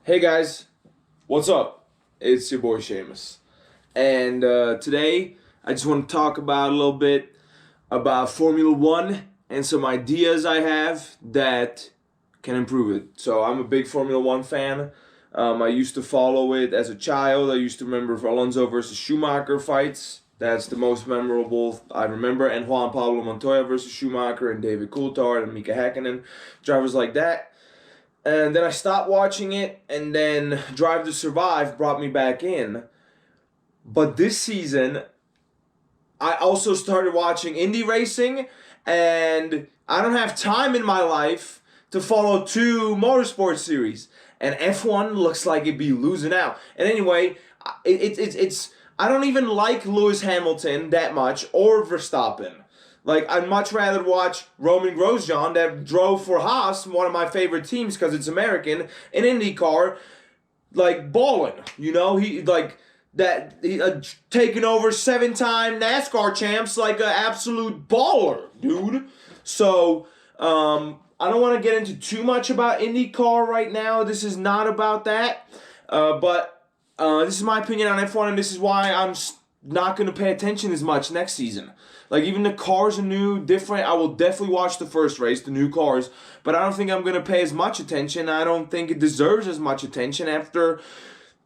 Hey guys, what's up? It's your boy Seamus. And today I just want to talk about a little bit about Formula 1 and some ideas I have that can improve it. So I'm a big Formula 1 fan. I used to follow it as a child. I used to remember Alonso versus Schumacher fights. That's the most memorable I remember. And Juan Pablo Montoya versus Schumacher and David Coulthard and Mika Häkkinen. Drivers like that. And then I stopped watching it, and then Drive to Survive brought me back in. But this season, I also started watching indie racing, and I don't have time in my life to follow two motorsport series. And F1 looks like it'd be losing out. And anyway, it's I don't even like Lewis Hamilton that much or Verstappen. Like, I'd much rather watch Roman Grosjean that drove for Haas, one of my favorite teams because it's American, in IndyCar, like, balling. You know, he, like, that, he taking over 7-time NASCAR champs like an absolute baller, dude. So, I don't want to get into too much about IndyCar right now. This is not about that. But this is my opinion on F1, and this is why I'm not going to pay attention as much next season. Like, even the cars are new, different. I will definitely watch the first race, the new cars, but I don't think I'm going to pay as much attention. I don't think it deserves as much attention after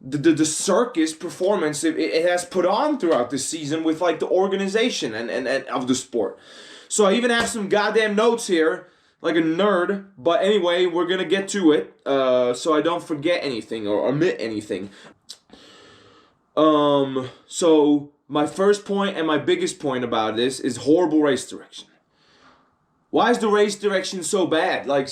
the circus performance it has put on throughout this season with, like, the organization and of the sport. So I even have some goddamn notes here, like a nerd, but anyway, we're going to get to it so I don't forget anything or omit anything. So my first point and my biggest point about this is horrible race direction. Why is the race direction so bad? Like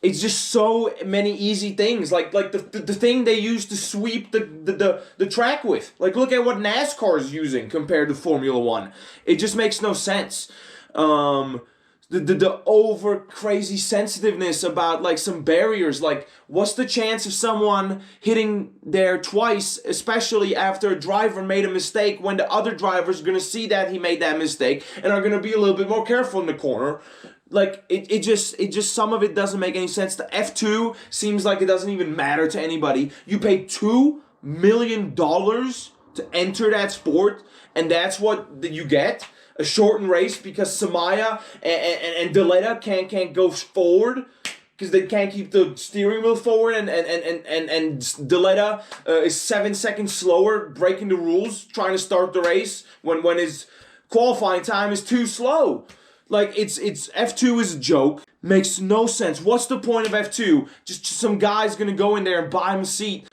it's just so many easy things. Like the thing they use to sweep the track with. Like, look at what NASCAR is using compared to Formula 1. It just makes no sense. The over crazy sensitiveness about, like, some barriers. Like, what's the chance of someone hitting there twice, especially after a driver made a mistake, when the other drivers are going to see that he made that mistake and are going to be a little bit more careful in the corner? Like, it just some of it doesn't make any sense. The F2 seems like it doesn't even matter to anybody. You pay $2 million to enter that sport, and that's what you get? A shortened race because Samaya and Deleta can't go forward because they can't keep the steering wheel forward, and Deleta is 7 seconds slower, breaking the rules, trying to start the race when his qualifying time is too slow. Like, it's F2 is a joke. Makes no sense. What's the point of F2? Just some guy's gonna go in there and buy him a seat.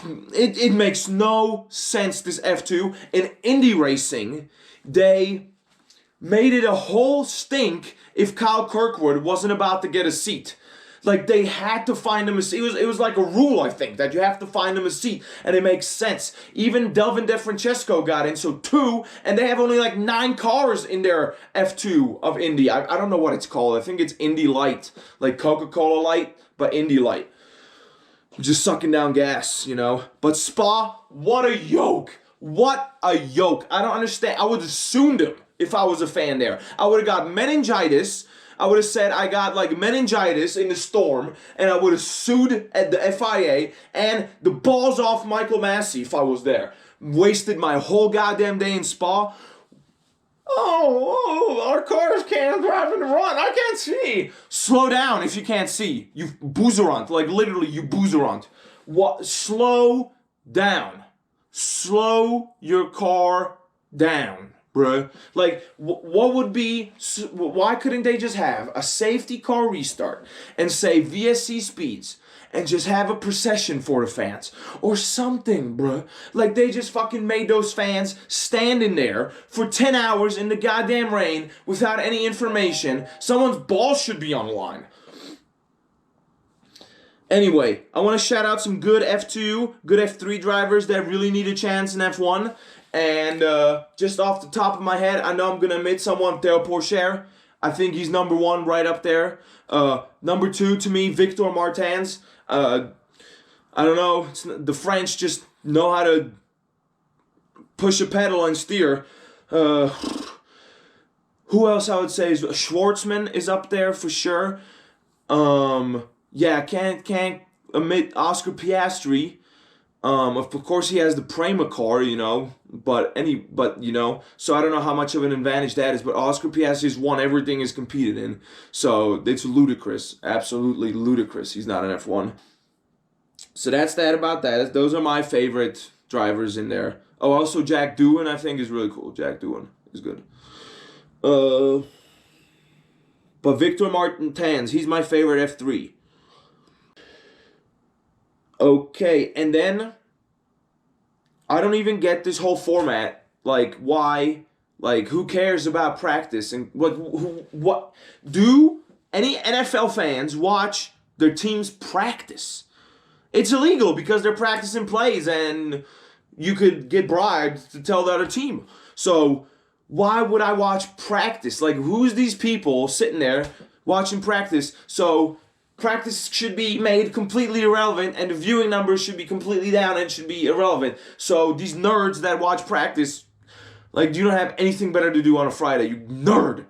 It makes no sense, this F2. In Indy racing, they made it a whole stink if Kyle Kirkwood wasn't about to get a seat. Like, they had to find him a seat. It was like a rule, I think, that you have to find him a seat, and it makes sense. Even Delvin DeFrancesco got in, so 2, and they have only like 9 cars in their F2 of Indy. I don't know what it's called. I think it's Indy Light, like Coca-Cola Light, but Indy Light. Just sucking down gas, you know. But Spa, what a yoke. What a yoke. I don't understand. I would have assumed him if I was a fan there. I would have got meningitis. I would have said I got, like, meningitis in the storm, and I would have sued at the FIA and the balls off Michael Massey if I was there. Wasted my whole goddamn day in Spa. Oh, our cars can't drive in the run. I can't see. Slow down if you can't see. You boozerant. Like, literally, you boozerant. What? Slow down. Slow your car down, bruh. Like, what would be... Why couldn't they just have a safety car restart and say VSC speeds and just have a procession for the fans or something, bruh? Like, they just fucking made those fans stand in there for 10 hours in the goddamn rain without any information. Someone's balls should be on the line. Anyway, I want to shout out some good F2, good F3 drivers that really need a chance in F1. And just off the top of my head, I know I'm going to omit someone, Theo Pourchaire. I think he's number 1 right up there. Number 2 to me, Victor Martins. I don't know, the French just know how to push a pedal and steer. Who else I would say is Schwartzman is up there for sure. Yeah, can't omit Oscar Piastri. Of course, he has the Prema car, so I don't know how much of an advantage that is. But Oscar Piastri's won everything he's competed in, so it's ludicrous, absolutely ludicrous. He's not an F1. So that's that about that. Those are my favorite drivers in there. Oh, also Jack Doohan, I think, is really cool. Jack Doohan is good. But Victor Martins, he's my favorite F3. Okay, and then I don't even get this whole format. Like, why? Like, who cares about practice? And what do any NFL fans watch their teams practice? It's illegal because they're practicing plays and you could get bribed to tell the other team. So why would I watch practice? Like, who's these people sitting there watching practice? So practice should be made completely irrelevant, and the viewing numbers should be completely down and should be irrelevant. So these nerds that watch practice, like, you don't have anything better to do on a Friday, you nerd.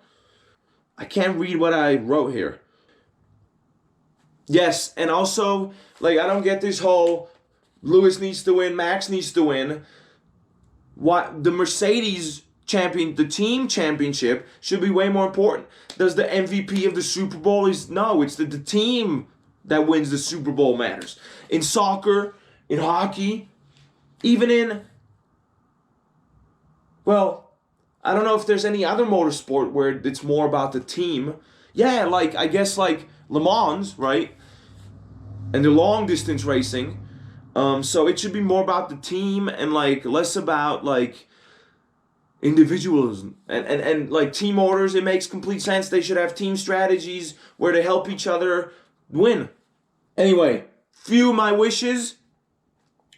I can't read what I wrote here. Yes, and also, like, I don't get this whole Lewis needs to win, Max needs to win. What the Mercedes the team championship should be way more important. Does the MVP of the Super Bowl no, it's the team that wins the Super Bowl matters. In soccer, in hockey, even in, well, I don't know if there's any other motorsport where it's more about the team. Yeah, like, I guess, like Le Mans, right? And the long distance racing. So it should be more about the team and, like, less about, like, individualism and like team orders. It makes complete sense. They should have team strategies where they help each other win. Anyway, few of my wishes.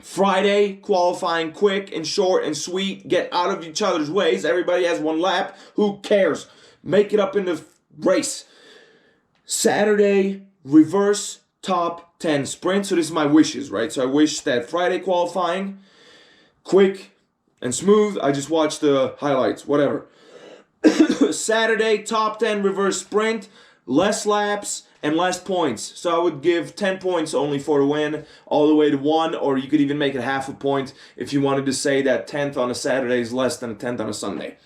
Friday qualifying quick and short and sweet. Get out of each other's ways. Everybody has one lap. Who cares? Make it up in the race. Saturday reverse top 10 sprint. So this is my wishes, right? So I wish that Friday qualifying quick and smooth. I just watched the highlights, whatever. Saturday, top 10 reverse sprint, less laps and less points. So I would give 10 points only for the win, all the way to 1, or you could even make it half a point if you wanted to say that 10th on a Saturday is less than a 10th on a Sunday.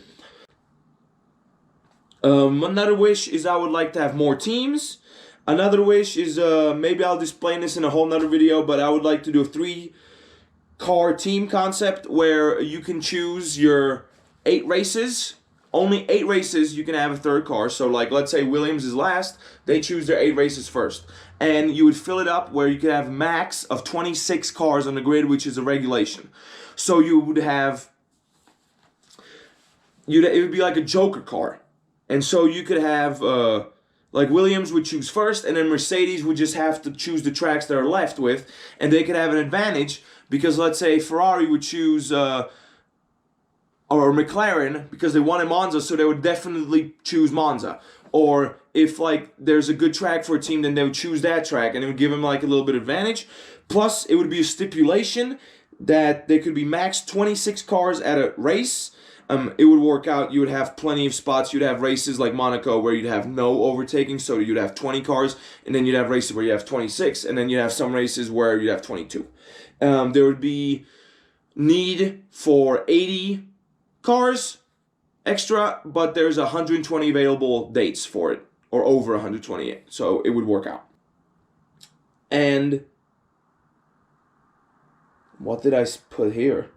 Another wish is I would like to have more teams. Another wish is, maybe I'll explain this in a whole nother video, but I would like to do a 3-car team concept where you can choose your 8 races. Only 8 races you can have a third car. So, like, let's say Williams is last, they choose their 8 races first. And you would fill it up where you could have max of 26 cars on the grid, which is a regulation. So you would have, it would be like a joker car. And so you could have, like, Williams would choose first, and then Mercedes would just have to choose the tracks they're left with, and they could have an advantage. Because let's say Ferrari would choose, or McLaren, because they won in Monza, so they would definitely choose Monza. Or if, like, there's a good track for a team, then they would choose that track, and it would give them, like, a little bit of advantage. Plus, it would be a stipulation that there could be max 26 cars at a race. It would work out. You would have plenty of spots. You'd have races like Monaco where you'd have no overtaking, so you'd have 20 cars, and then you'd have races where you have 26, and then you'd have some races where you'd have 22. There would be need for 80 cars extra, but there's 120 available dates for it, or over 128, so it would work out. And what did I put here?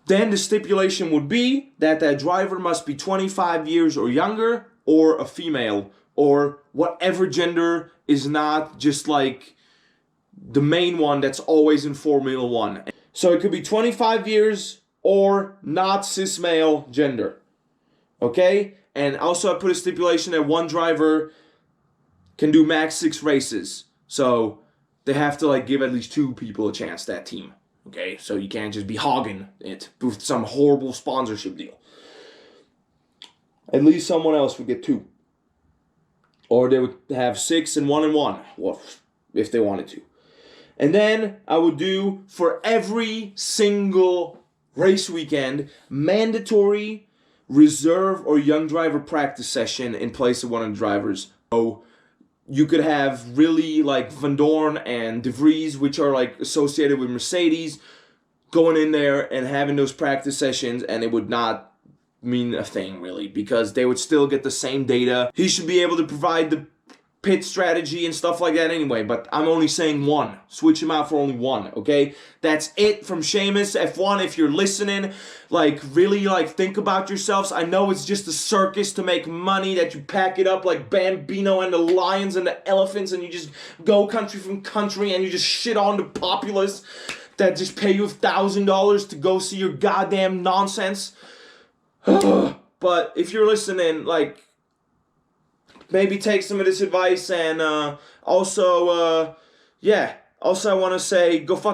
Then the stipulation would be that that driver must be 25 years or younger, or a female, or whatever gender is not just like the main one that's always in Formula 1. So it could be 25 years or not cis male gender. Okay? And also I put a stipulation that one driver can do max 6 races. So they have to, like, give at least 2 people a chance, that team. Okay? So you can't just be hogging it with some horrible sponsorship deal. At least someone else would get 2. Or they would have 6 and 1 and 1. Well, if they wanted to. And then I would do, for every single race weekend, mandatory reserve or young driver practice session in place of one of the drivers. So you could have really like Van Dorn and De Vries, which are like associated with Mercedes, going in there and having those practice sessions, and it would not mean a thing really, because they would still get the same data. He should be able to provide the pit strategy and stuff like that anyway, but I'm only saying one. Switch him out for only one, okay? That's it from Seamus. F1, if you're listening, like, really, like, think about yourselves. I know it's just a circus to make money, that you pack it up like Bambino and the lions and the elephants, and you just go country from country, and you just shit on the populace that just pay you $1,000 to go see your goddamn nonsense. But if you're listening, like, maybe take some of this advice, and also I want to say, go fuck